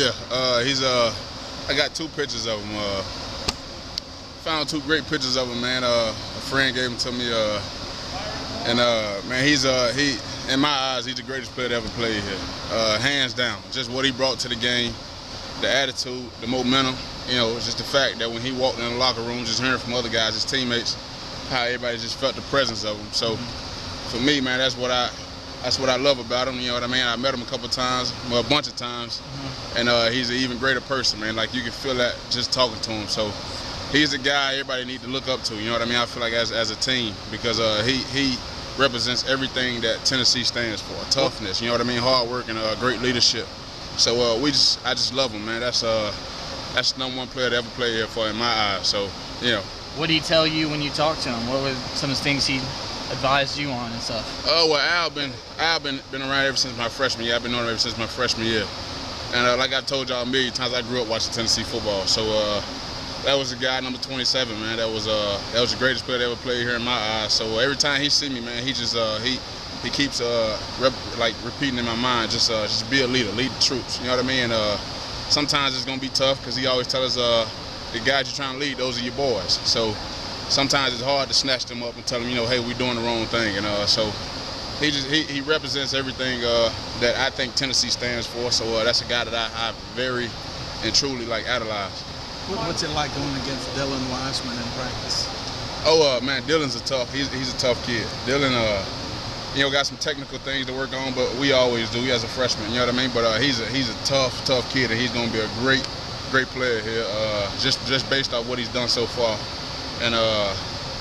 yeah. I got 2 pictures of him. Found 2 great pictures of him, man. A friend gave them to me. Man, he in my eyes, he's the greatest player that ever played here. Hands down. Just what he brought to the game, the attitude, the momentum. It's just the fact that when he walked in the locker room, just hearing from other guys, his teammates, how everybody just felt the presence of him. So for me, man, that's what I love about him. You know what I mean? I met him a couple times, well, a bunch of times, and he's an even greater person, man. Like, you can feel that just talking to him. So he's a guy everybody need to look up to. You know what I mean? I feel like as a team, because he represents everything that Tennessee stands for. Toughness, you know what I mean? Hard work and great leadership. So I just love him, man. That's the #1 player that ever played here for in my eyes. So, What did he tell you when you talked to him? What were some of the things he advised you on and stuff? Oh, well, Al been around ever since my freshman year. I've been knowing him ever since my freshman year. And like I've told y'all a million times, I grew up watching Tennessee football. So that was the guy, number 27, man. That was the greatest player that ever played here in my eyes. So every time he see me, man, he just he keeps repeating in my mind, just be a leader, lead the troops. You know what I mean? Sometimes it's gonna be tough because he always tells us the guys you're trying to lead, those are your boys. So sometimes it's hard to snatch them up and tell them, hey, we're doing the wrong thing. And so he represents everything that I think Tennessee stands for. So that's a guy that I very and truly idolize. What's it like going against Dylan Wiseman in practice? Oh, man, Dylan's he's a tough kid. Dylan, got some technical things to work on, but we always do. He as a freshman, you know what I mean? But he's a tough kid, and he's going to be a great player here, just based off what he's done so far. And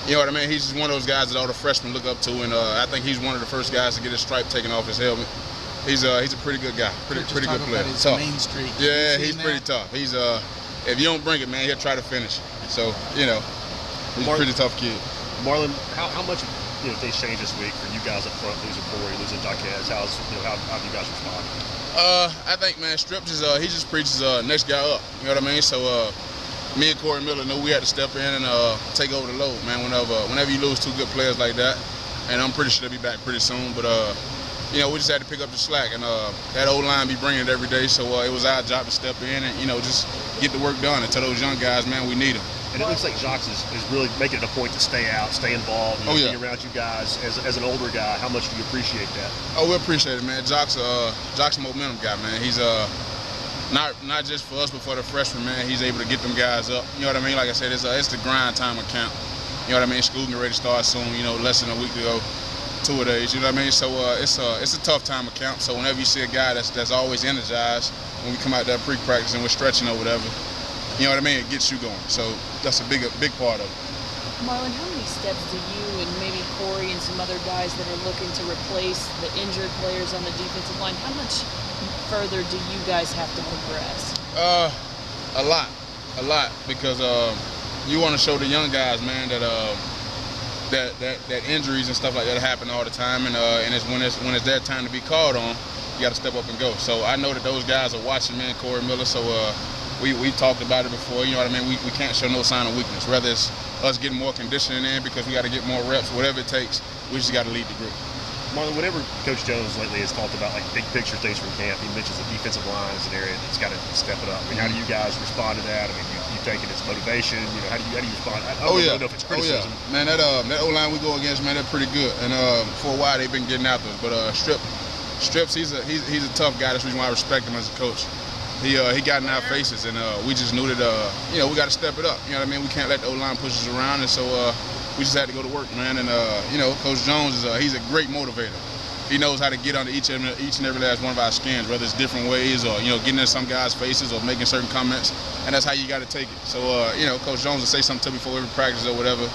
you know what I mean? He's just one of those guys that all the freshmen look up to, and I think he's one of the first guys to get his stripe taken off his helmet. He's a pretty good guy, pretty good player. Tough. Main streak. Yeah, he's pretty tough. He's if you don't bring it, man, he'll try to finish. So he's a pretty tough kid. Marlon, how much things changed this week for you guys up front, losing Corey, losing Jaquez? How have you guys responded? I think, man, Strip he just preaches next guy up. You know what I mean? So me and Corey Miller knew we had to step in and take over the load, man. Whenever you lose 2 good players like that, and I'm pretty sure they'll be back pretty soon. But we just had to pick up the slack, and that old line be bringing it every day. So it was our job to step in and just get the work done and tell those young guys, man, we need them. And it looks like Jacques is really making it a point to stay out, stay involved, be around you guys. As an older guy, how much do you appreciate that? Oh, we appreciate it, man. Jacques a momentum guy, man. He's not just for us, but for the freshmen, man. He's able to get them guys up. You know what I mean? Like I said, it's the grind time of camp. You know what I mean? School getting ready to start soon. Less than a week to go, 2 days. You know what I mean? So it's a tough time of camp. So whenever you see a guy that's always energized, when we come out there pre-practice and we're stretching or whatever, you know what I mean? It gets you going. So that's a big part of it. Marlon, how many steps do you and maybe Corey and some other guys that are looking to replace the injured players on the defensive line, how much further do you guys have to progress? A lot, because you want to show the young guys, man, that injuries and stuff like that happen all the time, and it's when it's their time to be called on, you got to step up and go. So I know that those guys are watching, man, Corey Miller. So we talked about it before. You know what I mean? We can't show no sign of weakness. Whether it's us getting more conditioning in because we got to get more reps, whatever it takes, we just got to lead the group. Marlon, whenever Coach Jones lately has talked about big picture things from camp, he mentions the defensive line as an area that's got to step it up. I mean, how do you guys respond to that? I mean, you take it as motivation. How do you respond? I don't know if it's criticism. Man, that O-line we go against, man, they're pretty good. And for a while they've been getting after us. But Strips, he's a tough guy. That's the reason why I respect him as a coach. He got in our faces, and we just knew that we got to step it up. You know what I mean? We can't let the O-line push us around, and so we just had to go to work, man. And Coach Jones he's a great motivator. He knows how to get under each and every last one of our skins, whether it's different ways or getting in some guys' faces or making certain comments, and that's how you got to take it. So Coach Jones will say something to me before every practice or whatever.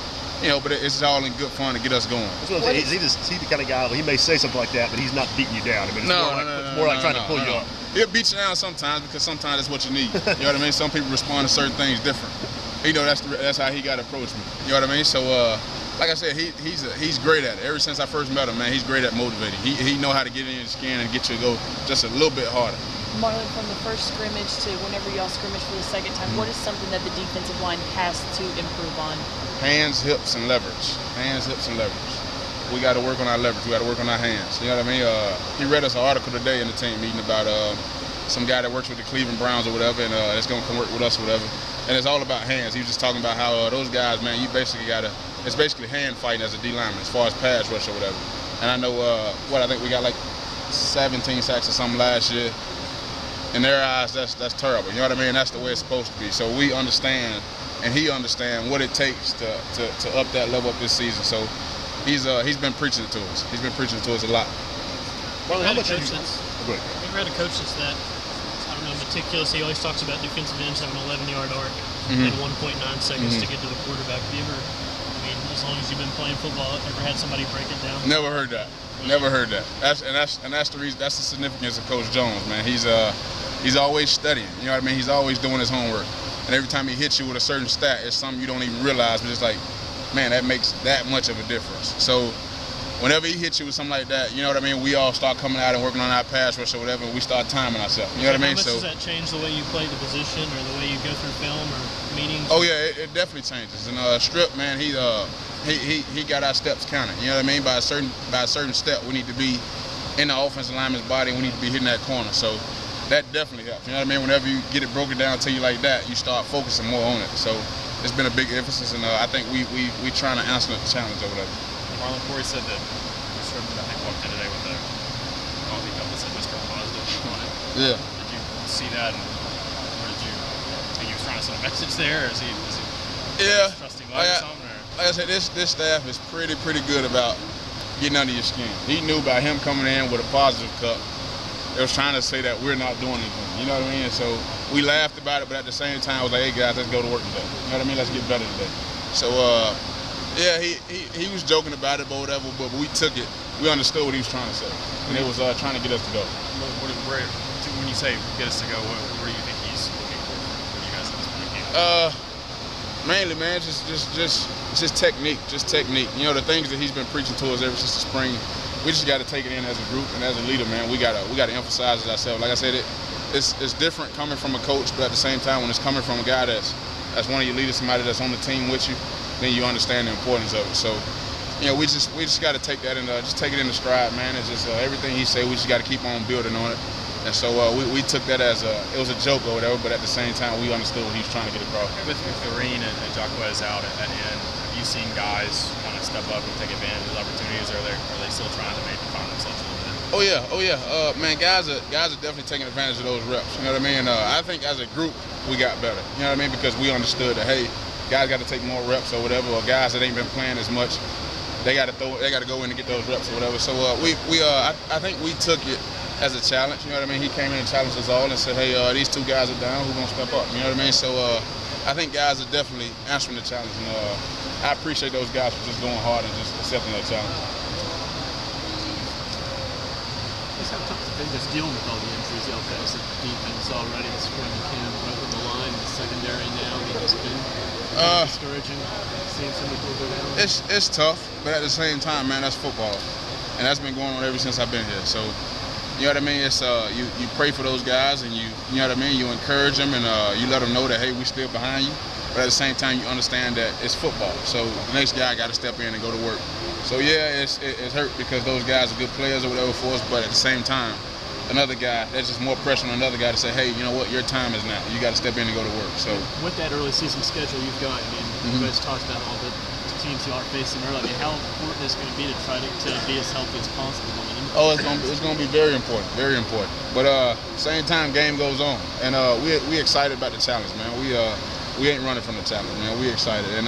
But it's all in good fun to get us going. Is he the kind of guy, he may say something like that, but he's not beating you down? I mean, it's more like trying to pull you up. He'll beat you down sometimes because sometimes that's what you need. You know what I mean? Some people respond to certain things different. That's how he got to approach me. You know what I mean? So, like I said, he's great at it. Ever since I first met him, man, he's great at motivating. He know how to get in your skin and get you to go just a little bit harder. Marlon, from the first scrimmage to whenever y'all scrimmage for the second time, what is something that the defensive line has to improve on? Hands, hips, and leverage. Hands, hips, and leverage. We got to work on our leverage. We got to work on our hands. You know what I mean? He read us an article today in the team meeting about some guy that works with the Cleveland Browns or whatever, and that's gonna come work with us or whatever. And it's all about hands. He was just talking about how those guys, man, you basically it's basically hand fighting as a D lineman as far as pass rush or whatever. And I know I think we got like 17 sacks or something last year. In their eyes, that's terrible. You know what I mean? That's the way it's supposed to be. So we understand, and he understands what it takes to up that level up this season. So he's been preaching it to us. He's been preaching it to us a lot. Marlon, how much We've had a coach that's that, I don't know, meticulous. He always talks about defensive ends having an 11-yard arc and 1.9 seconds to get to the quarterback. Have you ever, I mean, as long as you've been playing football, ever had somebody break it down? Never heard that. Never heard that. That's the reason. That's the significance of Coach Jones, man. He's always studying. You know what I mean? He's always doing his homework. And every time he hits you with a certain stat, it's something you don't even realize, but it's like, man, that makes that much of a difference. So whenever he hits you with something like that, you know what I mean, we all start coming out and working on our pass rush or whatever, and we start timing ourselves. You know what I mean? How much does that change the way you play the position or the way you go through film or meetings? Oh yeah, it definitely changes. And Strip, man, he got our steps counted. You know what I mean? By a certain step, we need to be in the offensive lineman's body, and we need to be hitting that corner. So that definitely helps. You know what I mean? Whenever you get it broken down to you like that, you start focusing more on it. So it's been a big emphasis, and I think we trying to answer the challenge over there. Marlon, Corey said that Strip, I think, walked in today with a coffee cup that said Mr. Positive on it. Yeah. Did you see that? And where did you think he was trying to send a message there? Or is he trusting or something? Or? Like I said, this staff is pretty good about getting under your skin. He knew by him coming in with a positive cup, it was trying to say that we're not doing anything. You know what I mean? And so we laughed about it, but at the same time, I was like, hey guys, let's go to work today. You know what I mean? Let's get better today. So yeah, he was joking about it, but whatever. But we took it. We understood what he was trying to say, and it was trying to get us to go. When you say get us to go, where do you think he's looking for you guys at this point? Mainly, man, just technique, You know, the things that he's been preaching to us ever since the spring. We just got to take it in as a group and as a leader, man. We gotta emphasize it ourselves. Like I said, it's different coming from a coach, but at the same time, when it's coming from a guy that's one of your leaders, somebody that's on the team with you, then you understand the importance of it. So, you know, we just got to take that and just take it in the stride, man. It's just everything he said, we just got to keep on building on it. And so we took that as it was a joke or whatever, but at the same time, we understood what he was trying to get across. With Vereen and Jacquez out at the end, have you seen guys kind of step up and take advantage of those opportunities, or are they still trying to maybe find themselves a little bit? Oh yeah. Man, guys are definitely taking advantage of those reps. You know what I mean? I think as a group, we got better. You know what I mean? Because we understood that, hey, guys got to take more reps or whatever, or guys that ain't been playing as much, they got to go in and get those reps or whatever. So I think we took it as a challenge. You know what I mean? He came in and challenged us all and said, hey, these two guys are down, who's gonna step up? You know what I mean? So I think guys are definitely answering the challenge, and I appreciate those guys for just going hard and just accepting that challenge. Just how tough has it been just dealing with all the injuries y'all faced at the defense already, the spring camp, right with the line, the secondary now? I mean, it's been discouraging seeing some people go down. It's tough, but at the same time, man, that's football, and that's been going on ever since I've been here. So, you know what I mean? It's you pray for those guys, and you know what I mean. You encourage them, and you let them know that, hey, we still behind you. But at the same time, you understand that it's football. So the next guy got to step in and go to work. So yeah, it's hurt because those guys are good players or whatever for us. But at the same time, another guy, there's just more pressure on another guy to say, hey, you know what? Your time is now. You got to step in and go to work. So with that early season schedule you've got, I mean, you guys talked about all the teams you are facing early. I mean, how important is it going to be to try to be as healthy as possible? Oh, it's gonna be very important, very important. But same time, game goes on, and we excited about the challenge, man. We ain't running from the challenge, man. We excited, and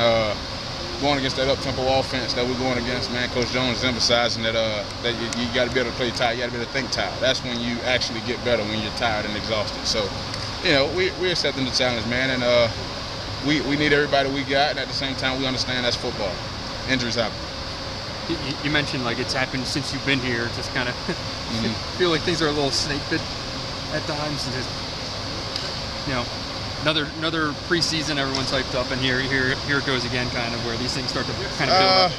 going against that up-tempo offense that we're going against, man. Coach Jones is emphasizing that you got to be able to play tired. You got to be able to think tired. That's when you actually get better, when you're tired and exhausted. So, you know, we're accepting the challenge, man, and we need everybody we got, and at the same time, we understand that's football. Injuries happen. You mentioned like it's happened since you've been here. Just kind of feel like things are a little snake bit at times. And just, you know, another preseason, everyone's hyped up, and here it goes again, kind of where these things start to kind of build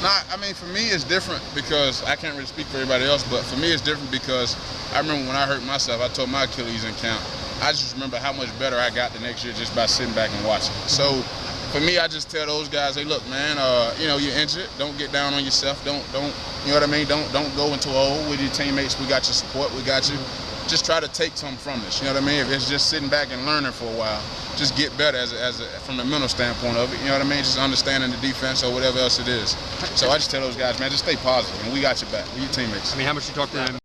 up. I mean, for me, it's different because I can't really speak for everybody else, but for me, it's different because I remember when I hurt myself, I tore my Achilles in camp. I just remember how much better I got the next year just by sitting back and watching. So for me, I just tell those guys, hey, look, man, you know, you're injured. Don't get down on yourself. Don't, you know what I mean? Don't go into a hole with your teammates. We got your support. We got you. just try to take something from this. You know what I mean? If it's just sitting back and learning for a while, just get better from the mental standpoint of it. You know what I mean? Just understanding the defense or whatever else it is. So I just tell those guys, man, just stay positive, and we got your back. We're your teammates. I mean, how much you talk to them